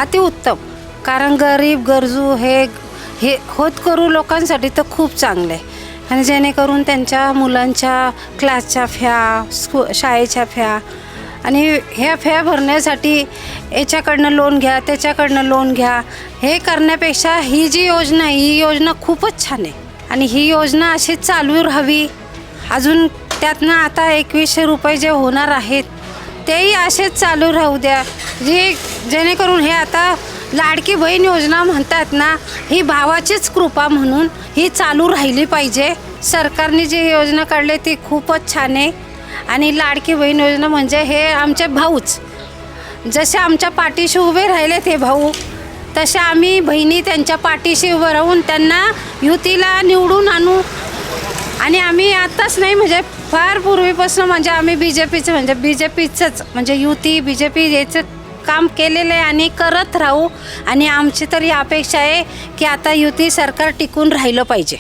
अतिउत्तम. कारण गरीब गरजू हे हे होतकरू लोकांसाठी तर खूप चांगलं आहे. आणि जेणेकरून त्यांच्या मुलांच्या क्लासच्या फ्या, शाळेच्या फ्या आणि ह्या फ्या भरण्यासाठी याच्याकडनं लोन घ्या, त्याच्याकडनं लोन घ्या, हे करण्यापेक्षा ही जी योजना आहे ही योजना खूपच छान आहे. आणि ही योजना अशी चालू राहावी. अजून त्यातनं आता 2100 रुपये जे होणार आहेत तेही असेच चालू राहू द्या. जेणेकरून हे आता लाडकी बहीण योजना म्हणतात ना, ही भावाचीच कृपा म्हणून ही चालू राहिली पाहिजे. सरकारने जी योजना काढली ती खूपच छान आहे. आणि लाडकी बहीण योजना म्हणजे हे आमचे भाऊच, जसे आमच्या पाठीशी उभे राहिले ते भाऊ, तसे आम्ही बहिणी त्यांच्या पाठीशी उभं राहून त्यांना युतीला निवडून आणू. आणि आम्ही आत्ताच नाही, म्हणजे फार पूर्वीपासून म्हणजे आम्ही बीजेपीचंच म्हणजे युती बीजेपी याचं काम केलेलं आहे आणि करत राहू. आणि आमची तरी अपेक्षा आहे की आता युती सरकार टिकून राहिलं पाहिजे.